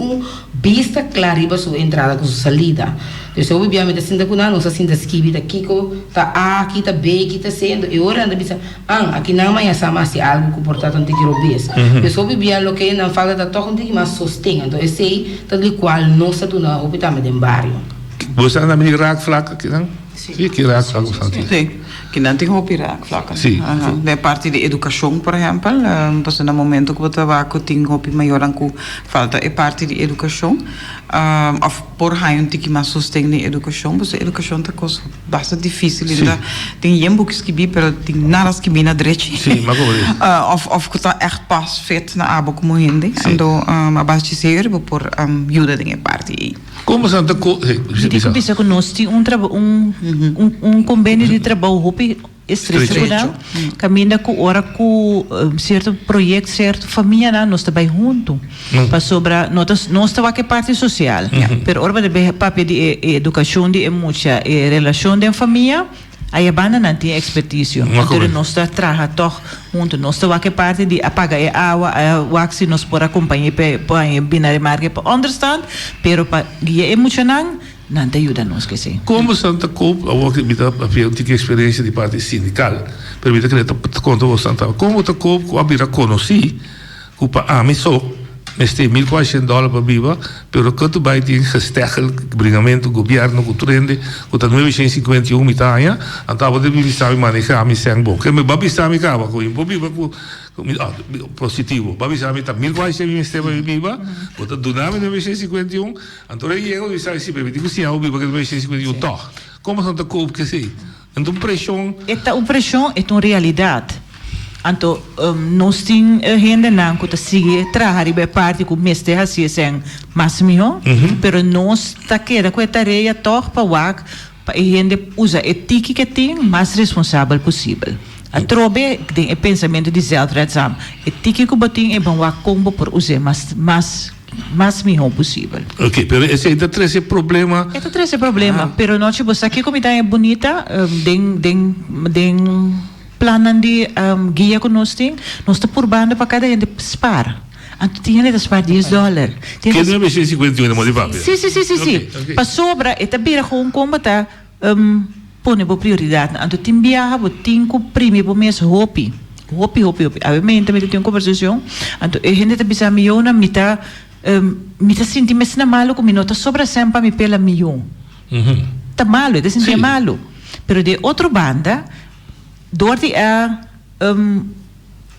vista clara para sua entrada com sua saída. Eu bebia a meta sinta com não se sinta skibi da Kiko, tá A, aqui tá B, aqui tá C. Eu ora anda bisa, aqui não mais sama se algo que porta tanto que robes. Eu bebia lo que não fala da toca tem mais sustento. Então esse aí tá de qual não se tu na hospital de bairro. Você anda meio raakvlak aqui, não? Sim, que raakvlak você Sim, que não tem roupa raakvlakken. Sim. De parte de educação, por exemplo, pues no momento que você vai com tem roupa maior que falta é parte de educação. Of por aí tem mais sustento de educação, mas a educação tá coisa bastante difícil. Tem jembooks que bi, pero tem nada que bi na direita. Sim, mas como é? Of que tá echt pas fit na abo como hindi. Então, a base de ser por ajuda de parte aí. Como Santa Digo bisa que nós temos convênio de trabalho estreito, caminha com hora com certo projeto, certo família, nós também junto para sobre nós estava que parte social, pero hora de papel de educação de muita relação de família. Aí a banda não tem expertise. Então nós trabalhamos toch junto, nós estamos que parte de apagar a água, o axi nós por acompanhar para binário marca para understand, pero para guia emocional não te ajuda nós que sim. Como Santa Copa, eu tive experiência de parte sindical, permita que eu te conte o Santa. Como Santa Copa, eu abri a conheci, que me sou mas tem $1.400 para viva, pero quanto vai ter gestegel, bringamento, governo, com trende, com 1951 mitanha, então você me sabe manejar, me sendo bom. Que me babi sabe cava, com impobiva, com positivo. Babi sabe tá $1.400 me esteve viva, você donava 1951, então aí eu sabe se permitir que se eu viva que 1951 toh. Como Santa Copa que sei? Então pressão. Esta pressão é uma realidade. Então, nós temos gente que sigue trabalhar bem parte com o mestre assim sem mais melhor, pero nós está querendo com a tarefa toque para o para a gente usa ética que tem mais responsável possível. A trobe tem o pensamento de self-redzaam. Ética que botem é bom combo por usar mais melhor possível. Ok, pero esse ainda traz esse problema. Esse traz esse problema, pero nós tipo aqui como está é bonita, plannen de guia que nós temos por banda para cada gente spar. Então tinha de spar $10. Que não é 51 de papo. Sim. Para sobra, eta bira com como tá põe por prioridade. Então tem viaja, tem que prime por mês hopi. Obviamente também tem uma conversação. Então a gente tá bisa milhão na mita senti mais na malo com minota sobra sempre me pela milhão. Tá malo, tá senti malo. Pero de outra banda door die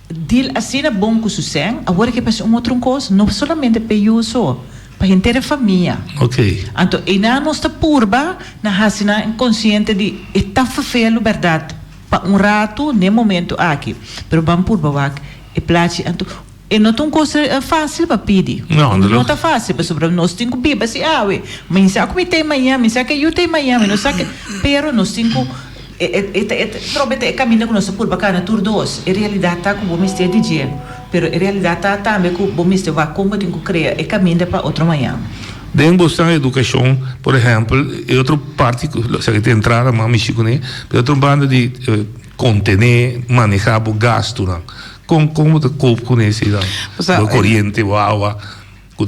deal assim na bom com sucesso, agora que passa outro coisa, não somente para eu só, para a inteira família. Ok. Então, e na nossa purba, na hasina inconsciente de está feio verdade, para rato, nem momento aqui, pero vamos purba aqui, e place, então e não é uma coisa fácil para pedir. Não está fácil, para sobre nós temos que beber assim, mas sabe que tem manhã, mas sabe que eu tenho manhã, mas não sabe, pero nós temos Probablemente caminho com nossa purba cana tur dos. Em realidade tá com bom mistério de dia, pero em realidade tá também com bom mistério vai como tem que criar e caminho para outro manhã. Dentro da educação, por exemplo, é outra parte, se a gente entrar na México, né? É outra banda de contener, manejar o gasto, não? Como te cope com esse, o corrente, o água.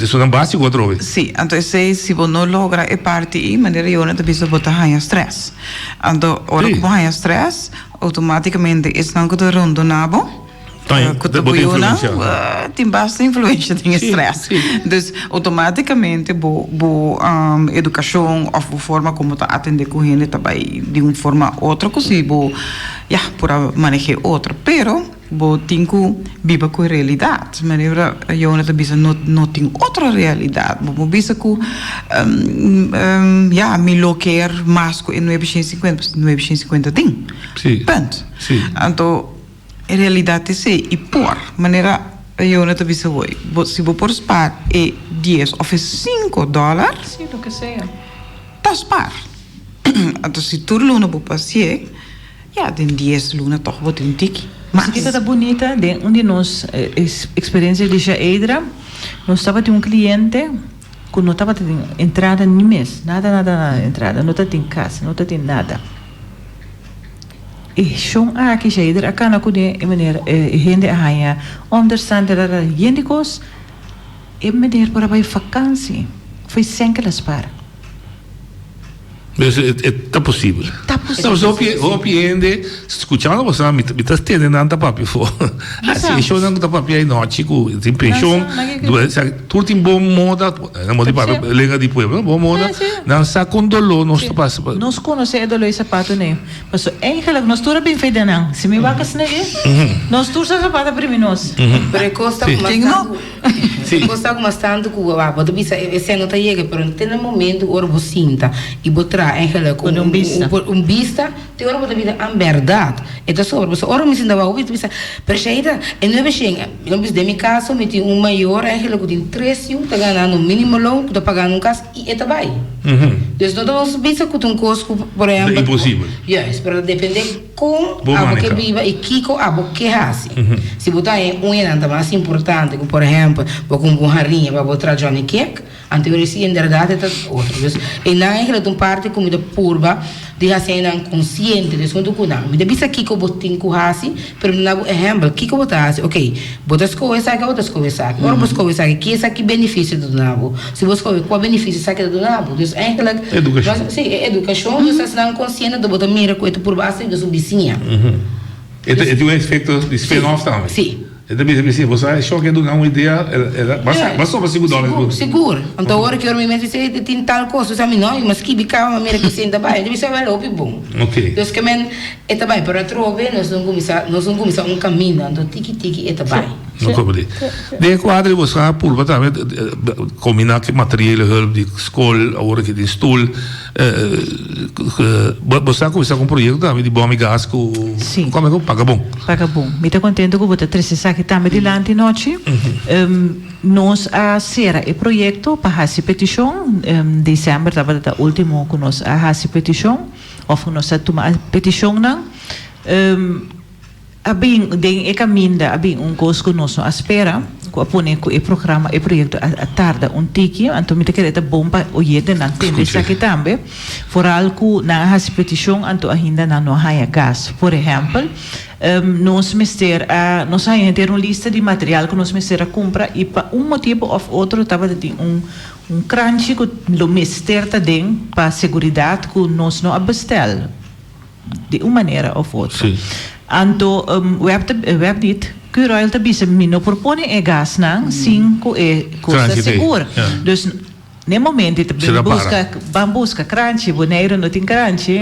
Isso é básico outra vez. Sim, então se você não logra a parte aí, maneira eu não te botar high stress. Então, hora que high stress, automaticamente é não que tu rondo nabo. Tem bastante influência tem stress. Então, automaticamente educação ou forma como tá atender com ele também de uma forma outra coisa, por manejar outra, pero tem que viver com a realidade. Maneira eu não bisa não tem outra realidade. Bo bisa que me loquear mais com 950 tem. Ponto. Então a realidade é e por maneira eu não te hoje se vou por spar é 10 ou $5 sim, o que seja tá spar então se tu luna vou passear tem 10 luna toch vou ter tiki mas que tá bonita de onde nós experiência de já Edra nós estava de um cliente que não estava tendo entrada nem mês nada entrada não tá tem casa não tá tem nada schon aqui já ieder a cana kude e maneira gente a understand that gente cos e maneira para vai vakansie foi sem que las para Está possível. Está possível. Então, opiende, escuchando você, me está tendo nada papi for. Assim, eu não tá papi aí não, chico, tem pensão, tudo tem boa moda, na moda papi, lenga de pueblo, boa moda. Não sa com dolor, nós tá passa. Nós conhece dolor esse sapato né. Mas eigenlijk nós tudo bem feito não. Se me vacas nele, nós tudo sapato primeiros. Pero costa bastante. Sim. Costa bastante que o bota bisa esse não tá chega, pero tem um momento or bocinta e botar eigenlijk vista te ora bota vida a verdade então sobre você ora me sinta vai bisa perceita e não é bem não bis de mi caso me tem maior eigenlijk tem 3 tá ganhando mínimo loan tá pagando casa e eta vai então não vamos bisa com um custo por exemplo impossível yes pero depende com a que viva e kiko a que hace se botar nada mais importante que por exemplo vou com rarinha para botar Johnny Cake anteriormente em verdade tá outro e na eigenlijk um parte comida purba de assim não consciente de isso que não me debisa kiko botin com hasi pero na exemplo kiko botar ok botas coisas aqui outras coisas aqui ora botas coisas aqui que essa aqui benefício do nabo se você qual benefício saque do nabo então eigenlijk educação sim educação você não consciente de botar mira com por base de subicinha e tem um efeito de spin-off também sim então você achou que é uma ideia basta para $5 seguro então agora que eu me meto você tem tal coisa sabe não mas que bica uma mera que senta bem deve ser bem bom ok então que men é também para trover nós não começar um caminho então tiki é também não compreendo de quadro você pulva também combinar que material hulp de escola agora que de stoel você começar com um projeto também de bom gás com como é que paga bom me tá contente com você trazer que também de lá de noite nós a será o projeto para a petição dezembro estava da último que nós a petição ou nós a tomar petição não abing den caminho abing coisa que nós espera com apone com o programa o projeto a tarda tiki então me te querer bom para o jeito não tem isso que também for algo na a petição então ainda não há gás por exemplo nós mister nós ainda ter uma lista de material que nós mister a comprar e para motivo ou outro estava de crunch que lo mister também para seguridade que nós não abastel de uma maneira ou outra então web dit Curoil te bisa mino propone e gas nang 5 e costa segura. Dus no momento busca crunchy, Bonaire não tem crunchy,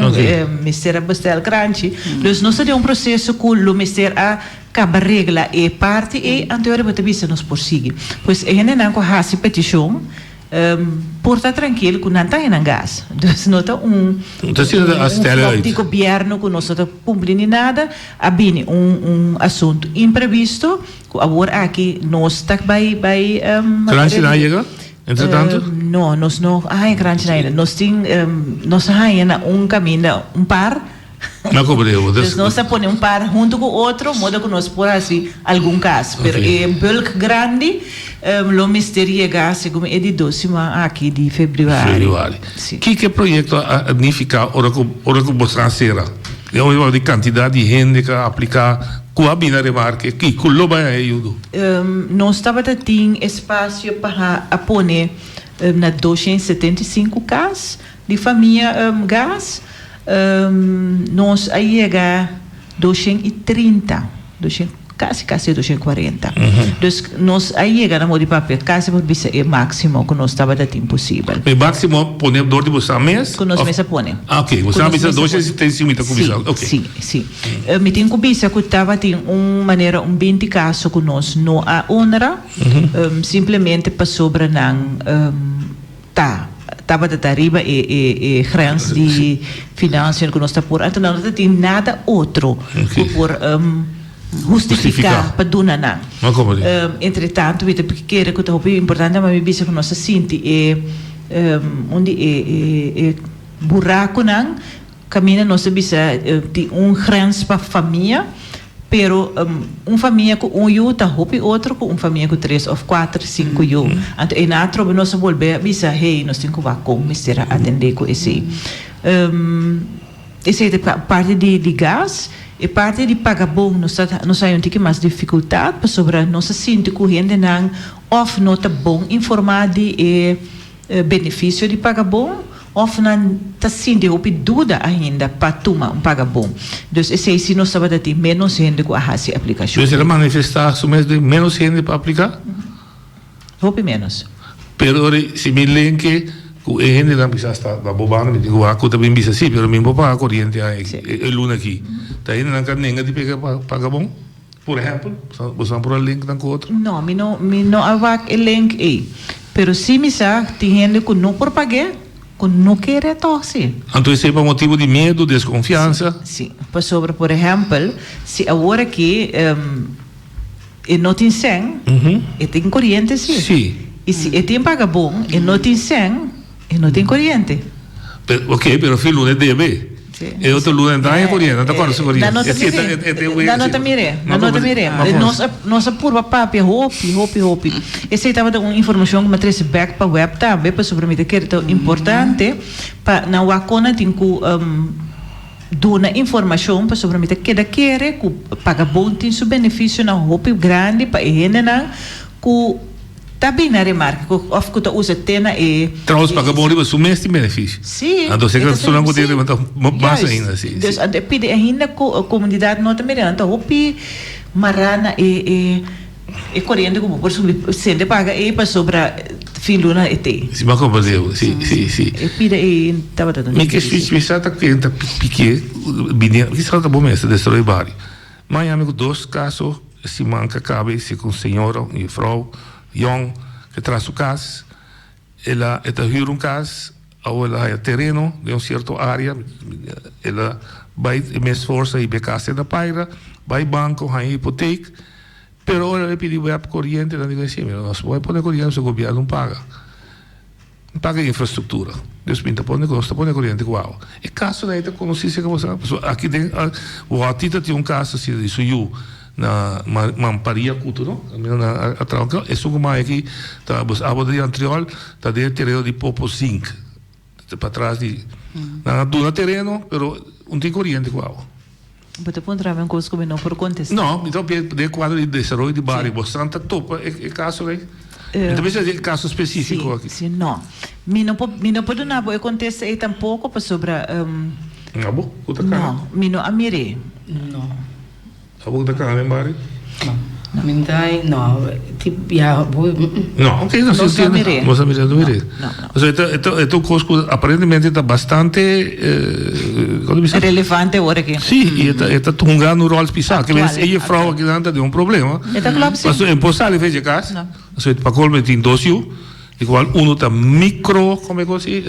mister bestel crunchy. Dus nós temos processo que o mister a cada regra e parte e anterior te bisa nos prossegue. Pois é não com a petição porta tranquilo que não tem gás. Dus não está de governo que não está cumprindo nada, há bem assunto imprevisto que agora aqui nós está vai crunch não chega entretanto não nós não há crunch ainda nós tem nós há caminho par Não compreendo. Então, nós ponemos par junto com o outro, modo que nós por assim, algum caso. Mas em bulk grande, o mistério chega, segundo é de 12 aqui de fevereiro. Que projeto significa ora que você será? É uma quantidade de gente que aplica com a bina remarque, que culo vai ajudar. Nós estava tendo espaço para pôr na 275 casas de família gás. Nós aí chega 230, quase 240. Então, nós aí chega na mão de papel, quase por isso é máximo que nós estava dando impossível. O máximo põe dor de você mês? Que nós mês põe. Ok, você não precisa 275 comissão. Sim. Me tem comissão que estava tendo uma maneira 20 casos que nós não a honra, simplesmente para sobre não estava de arriba e grãos de finanças que nós está por, então não tem nada outro por justificar para donar não. Entretanto, porque era que é importante, mas me disse que nós sente onde buraco não caminha nós bisa de grãos para família. Pero família com eu tá hopi outro com família com 3 ou 4, 5 eu. Então em outro nós volver bisa hey nós temos que com mister atender com esse. Esse é parte de gás e parte de pagamento nós aí tem mais dificuldade para sobre nós sentir corrente não of nota bom informado e benefício de pagamento of não está sendo hopi dúvida ainda para tomar pagamento. Então esse se nós estava ter menos gente com a aplicação. Então ele manifestar sumes de menos gente para aplicar? Hopi menos. Pero se me lembro o gente não precisa estar da bobana, me digo a coisa bem bisa sim, pero me vou pagar a corrente aí, é luna aqui. Tá aí não quer ninguém de pegar pagamento. Por exemplo, você vai por o link com outro? Não, me não avak o link aí. Pero se me sa tem gente que não por pagar não quer torcer. Então isso é por motivo de medo, desconfiança? Sim. Sobre, por exemplo, se agora que não tem sem, tem corrente, sim. Sim. E se tem pagamento, não tem sem, não tem corrente. Ok, pero filho não é DB. E outro luna entra em corrente, não está com a corrente. Não te mire. Nossa purva papi, hopi. Esse estava dando uma informação que me trouxe back para web também, para submeter que é importante, para na wakona tem que dar informação para submeter que daquele que paga bom tem seu benefício na hopi grande para ele na que tá bem na remarca, of que usa tena e trouxe para bom riba sumeste benefício. Sim. Então você quer só não poder levantar mais ainda assim. Então pede ainda a comunidade nota merenda, hopi marana e corrente como por sende paga e para sobra filuna et. Sim, mas como deu, sim. E pide e tava dando. Me que especial tá cliente pique, binia, que só tá bom mesmo destrói bari. Mas amigo dois casos se manca cabe se com senhora e frau jong que traz su casa, ela hyra casa, ou ela é terreno de certa área, ela vai me esforça e be casa da paira, vai banco, vai hipoteca, pero ela pediu web corrente, ela diz assim, nós vamos pôr corrente, o governo não paga infraestrutura. Deus pinta pôr corrente igual. E caso daí tá conhecido que você, aqui tem, o atita tem caso assim, isso eu na mamparia cultura na atranca é só como aqui tá bos abo de anterior tá de terreno de popo zinc para trás de na duna terreno pero não tem corrente igual. Você pode entrar em coisa como não por contestar. Não, então de quadro de desenvolvimento de bairro, bastante topa é caso aí. Então precisa de caso específico aqui. Sim, não. Me não pode não eu contestar aí tampouco para sobre não bom, não, me não amire. Não. Abog da cara embora? Não. Mindai, não. Tipo, já vou. Não, ok, não sei. Você me não mirei. Não. Então, coisas aparentemente está bastante relevante agora aqui. Sim, e está jogando um rol especial. Que vezes ele frau aqui dentro de problema. Está claro, sim. Mas é impossível fazer caso. Não. Você para colme tem dois igual um está micro, como é que se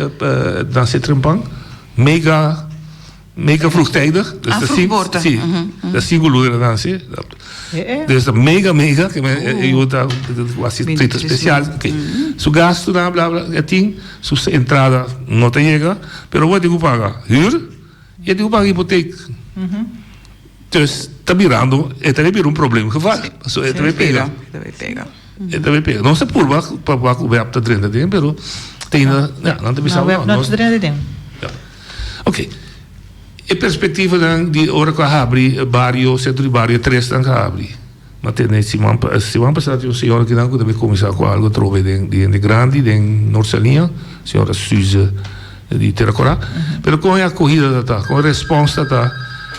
dan se trempang, mega fructijdig. Dus dat is singular dan zie. Dus dat mega que eu tá quase 30 especial. Okay. Su gasto na bla bla, ting, su entrada não te chega, pero vou ter que pagar huur E die uma hypotheek. Dus, tá mirando, é também um problema que vai. So, é também pega. É também pega. Não se purba, para o web tá dentro dele, pero tem na, não te pensava não. Não dentro dele. Ok. E perspectiva de hora que abre barrio, centro de barrio, 3 dan que abre. Mas tem se vamos passar de uma senhora que não deve começar com algo trove de grande, de Norsalinha, senhora Suzy de Terracorá, pero com a corrida da com a resposta da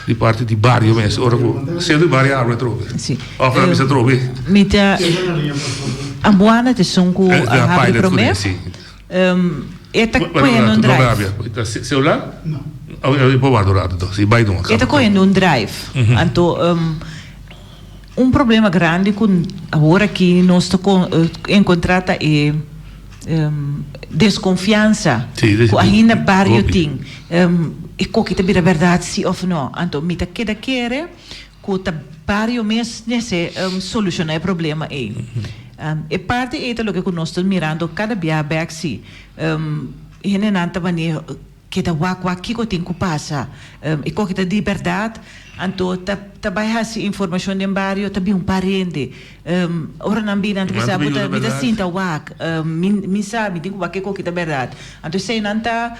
di parte di barrio mesmo, ora centro di barrio abre trove. Sì. Ora mi sa trove. Mita a buona te sonku a abre prome. Eta coendo un drive. Celular? No. Eu vou guardar se vai do. Eta coendo un drive. Anto un problema grande con ora che nostro incontrata è desconfianza. Con ainda barrio ting. E que te bira verdade sim ou não. Então, me tá queda querer que tá barrio mês nesse solucionar o problema aí. E parte é o que nós estamos mirando cada dia back se e nanta maneira que tá que que tem que passar e que tá liberdade. Então, tá baixar essa informação do barrio, tá bem parente. Ora não bem, então sabe, tá sinta me sabe, tem que tá verdade. Então, sei não tá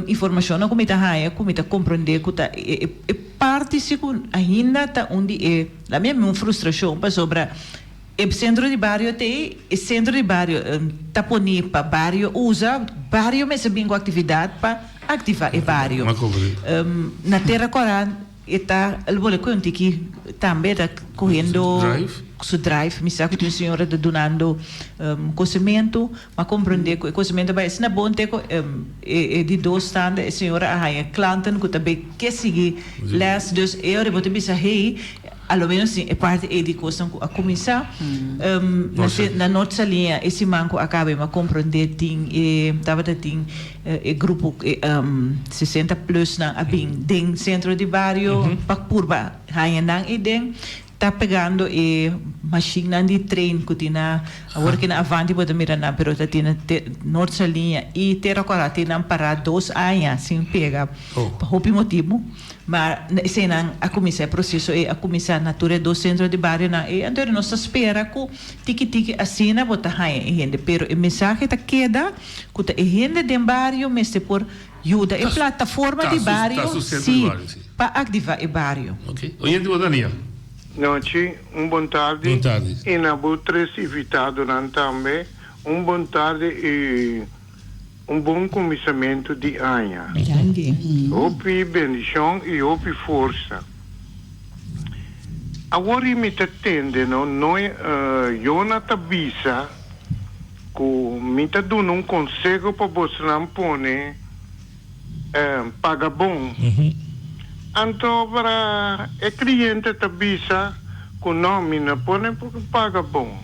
informação como tá raia, como tá compreender, que tá parte se ainda tá onde é. A minha frustração para sobre o centro de barrio tem, o centro de barrio tá poni para barrio usa barrio mas bem com atividade para ativar o barrio. Na terra corante está ele vole conti que também está correndo su drive mi sa que tem senhora de donando cozimento mas compreender que o cozimento vai ser na bom teco de dois stands a senhora a clanten que também quer seguir les dus eu rebote bisa hey allo menos sim é parte de coisa a começar na nossa linha esse manco acaba mas compreender tem tava tem grupo 60 plus na abing ding centro de barrio pakpurba hayanang ideng tá pegando machine de trem que tinha agora que na avanti pode mirar na pero tá tinha nossa linha e Terracorá tinha para 2 anos sem pegar por motivo mas se não a começar o processo a começar a natureza do centro de barrio na então nós espera que tiki assina botar aí gente pero o mensagem tá queda que a gente de barrio mas por ajuda a plataforma de barrio sim para ativar o barrio. Ok. Oi, Dania. Noite, boa tarde. Boa tarde. E na boa invitado também, boa tarde e bom começamento de ano. Hope bendição e hope força. Agora me atende, nós, Jonathan Bisa, que me está dando conselho para você não pôr paga bom. Então, para o cliente te avisa que não me põe porque paga bom.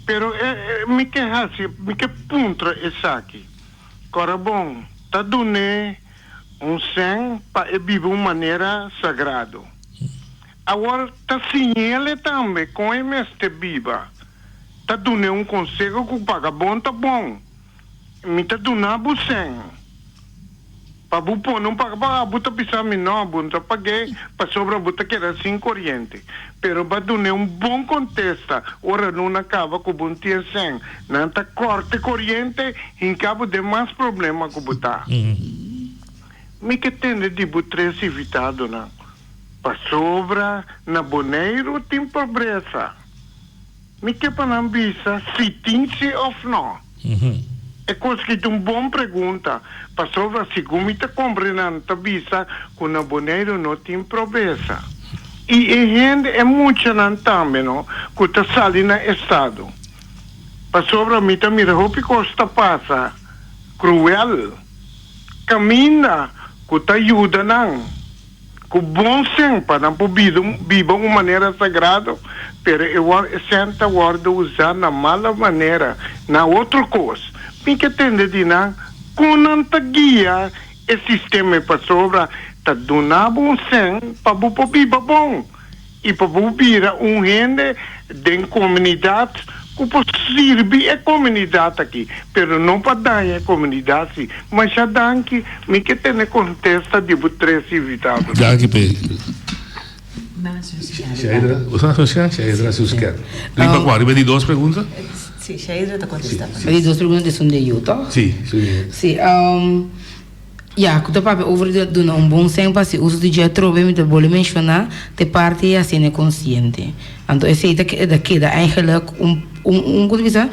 Pero me que punta é aqui. Agora bom, tá dando sem para viver uma maneira sagrada. Agora tá sinala também com este viva. Tá dando conselho que paga bom tá bom. Me tá dando sem. Pabu pô não paga buta pisar me não buta paguei para sobra buta que era sem corrente pero badu ne bom contesta ora não acaba com bom tia sem não tá corte corrente em cabo de mais problema com buta me que tem de butresse evitado não para sobra na Bonaire tem pobreza me que para não bisa se tem se ou não é coisa que tem uma boa pergunta. Para sobre se como está compreendendo a visa que na Bonaire não tem pobreza. E a gente é muito também, não? Que está saindo no estado. Para sobre a mim também, o que costa passa cruel. Caminha, que está ajuda não. Que bom sempre para não viver de uma maneira sagrada, pero eu senta guarda usar na mala maneira, na outra coisa. Que tende de não conanta guia o sistema para sobra tá dando bom sem para o biba bom e para o vira gente de comunidade sirve a comunidade aqui, pero não para dar a comunidade, mas já dá que me que tem contesta de três invitados. Danke, Pe. Shaidra, você não sabe, Shaidra, se você quer. Limpa agora, vai de duas perguntas? Sim, Shaidra está contestando. Vai de duas perguntas são de Utah? Sim, sim. Sim, ja, kuta papi over de bom tempo se uso de dia trove me de mencionar de parte assim é consciente. Então esse da eigenlijk como dizer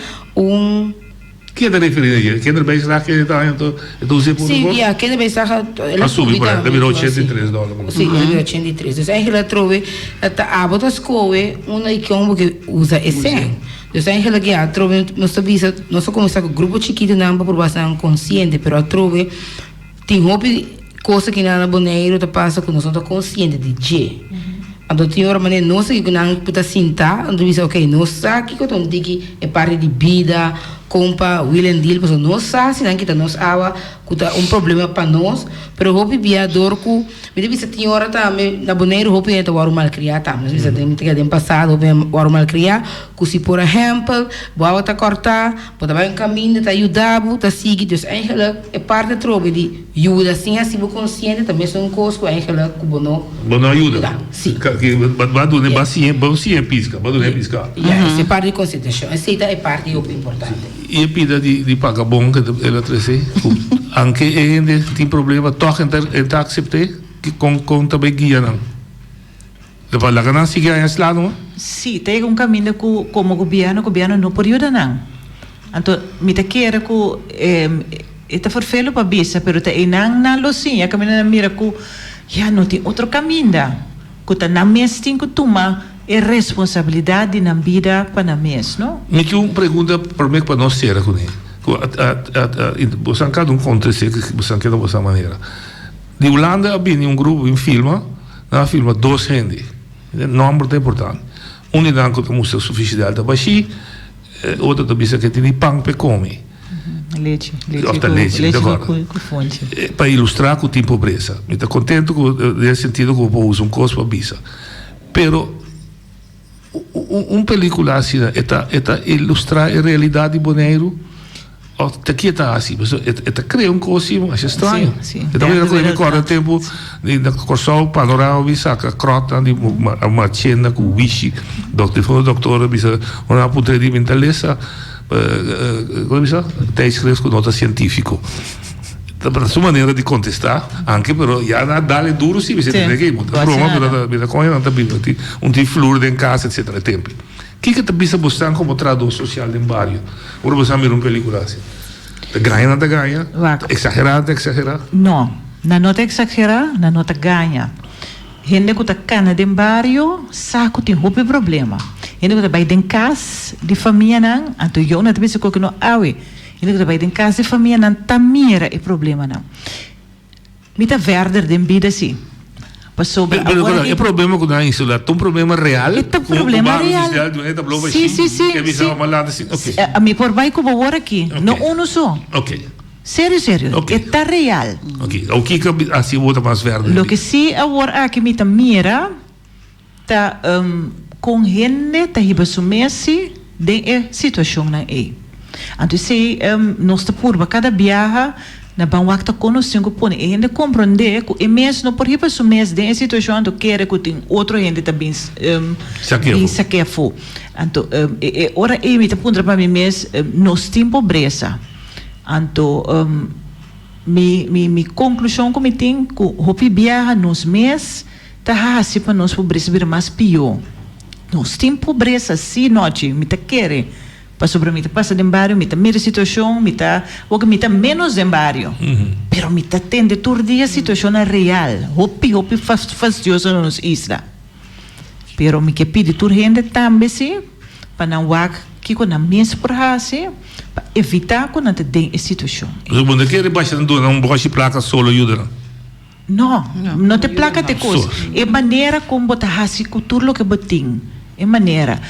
Que é da referência? Que é da base lá que está então você por sim, ja, que da base lá ela subiu para virou $83. Sim, virou $83. Dus eigenlijk trove dat abota escoe uma icon que usa esse. Dus eigenlijk ja, trove nós começar com grupo chiquito não para provar consciente, pero trove tem hobby coisa que na Bonaire tá passa que nós não tá consciente de je. Então tem hora maneira nossa que não puta sentar, então diz ok, nossa que eu tô dizendo é parte de vida, compa, will and deal, porque nossa se não que tá nós awa que tá problema para nós, pero hobby viador ku, me deve tem hora tá na Bonaire hobby é tá o mal criar tá, mas isso tem que tem passado hobby o mal criar, que se por exemplo, boa tá cortar, pode vai um caminho tá ajudar, tá seguir, dus eigenlijk é parte trobe de ajuda assim assim vou consciente também são coisas que eigenlijk que bono ajuda. Sim. Que vai do negócio bom sim é pisca, vai do pisca. Essa é parte de conscientização, essa é parte importante. E a pida de pagar bom que ela trouxe, anche ainda tem problema, toca então aceitar que com também guia não. Depois lá que não sigue aí lado, não? Sim, tem caminho que como governo não pode ajudar não. Então, me te quer que está forfelo para bisa, pero te inang na losinha, caminho na mira que já não tem outro caminho. Que tá na mês tem que tomar é responsabilidade na vida para na mês, não? Me que uma pergunta para mim para nós ser com ele. Você cada acontece que você quer dessa maneira. De Holanda havia um grupo em filma, na filma 2 gente, número é importante. Um de nós que música suficiente para baixi, outro também que tem pão para comer. Leite com fonte. Para ilustrar que tem pobreza. Me está contente nesse sentido que eu vou usar coisa para bisa. Pero película assim é ilustrar a realidade de Bonaire. Aqui está assim, cria coisa assim, mas é estranho. Então eu recordo tempo na Corsol panorama bisa que crota de uma cena com wishi, doutora bisa uma putre de mentaleza. Come sa? Tijdschrift con nota científico. Da sua maneira de contestar, anche però ja na dare duro sì, vi siete che Roma mi da coin anta bimati, ti flur in casa eccetera tempo. Che te bisa bustan como tradutor social de barrio. Ora bustan mir película assim. Da ganha. Exagerado. No, na nota exagerada, na nota ganha. Gente que tá cana de barrio, saco tem roupa problema. Gente que tá vai de casa de família não, então eu não te que não awe. Gente que tá vai de casa de família não tamira é problema não. Me tá verder de vida assim. Passou bem. Mas é problema com a insula, é um problema real. É um problema real. Sim. A mim por vai como agora aqui, não uno só. Ok. Sério. Okay. Está real. Ok. O que assim outra mais verde? Lo que sim agora aqui me tá mira, tá com gente tá riba sumesi de situação na e. Então se nós tá por cada viaja na banwakta conosco põe e gente compreender que mês não por riba sumesi de situação do quer que tem outro gente também saqueafo. Então ora e me tá punta para mim mês nós tem pobreza. Então, minha conclusão que eu tenho que o viaja nos meses está assim para nós pobreza vir mais pior. Nós temos pobreza sim, noite, me tá querendo para sobre me tá passa de barrio, me tá mira situação, me tá menos de barrio, pero me tá tendo todo dia situação real, hopi fastidioso nos isla, pero me que pede tur gente também sim para não que quando a mesa por assim para evitar quando não tem a situação. Você pode querer baixar não pode placa solo ajuda. Não te placa de coisa. É maneira como botar assim cultura lo que botin. É maneira.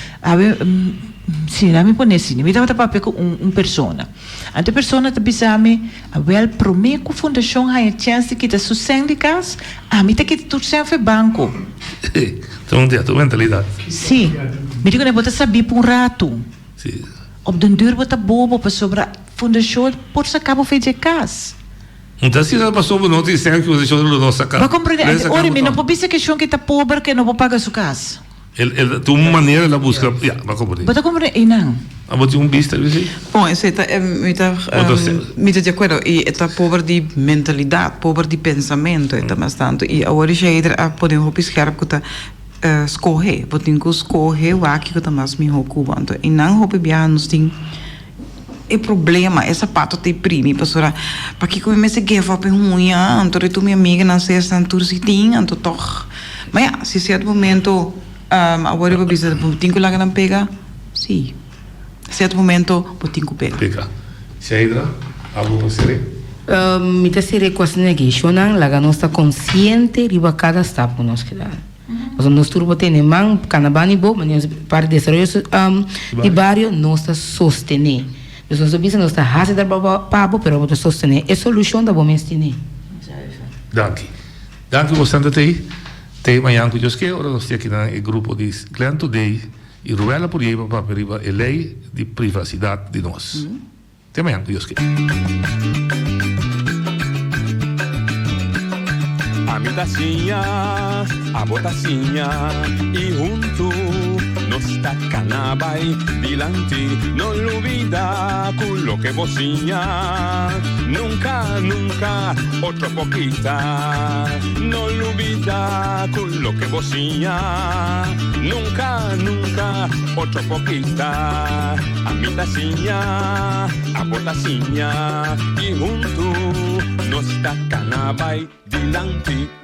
Sim, a mim põe assim. Me dá papel com persona. A persona te bisame a well prometo fundação a chance que te sucede cas. A mim te que tu serve banco. Então tem a tua mentalidade. Sim. Me digo que botar saber por rato. Sim. Op den duur wordt dat bobo para sobre fundação por se acaba feito cas. Então, se já passou por nós, tem que você chama nossa casa. Mas compreende, ora, não pode ser que que está pobre que não pode pagar sua casa. De uma maneira ela busca, vai compreender. Mas compreende, não. Ah, você vista, você? Bom, isso é muito de acordo. E é pobre de mentalidade, pobre de pensamento, é bastante. E agora já é poder observar que escorrer, porque tem que escorrer o aqui que está mais me ocupando. E não roupa bem nos tem é problema, essa pato te primi, pastora, para que como se give up em unha, então tu minha amiga não sei se tu se tem, então toch. Mas se certo momento agora eu bisa, tenho que lá não pega, sim. Certo momento, tenho que pega. Pega. Sheidra, algo para ser? Mita seria quase negation, lá nós está consciente de cada step que nós queremos. Nós turbo tem man, canabani bo, mas para desarrollo de barrio nós está sostener. Nós não está raso da pabo, pero vamos sostener. É solução da bom mestine. Danke. Danke bastante te. Te manhã que eu esqueci, ora nós aqui no grupo de cliente dei e ruvela por aí para periba a lei de privacidade de nós. Te manhã que eu esqueci. A mi tacinha, a botacinha e junto nos tacanabay dilante, no olvida con lo que vocinha. Nunca, nunca, otro poquita, no olvida con lo que vocinha. Nunca, nunca, otro poquita. A mi tacinha, a botacinha y junto nos tacanabay dilante.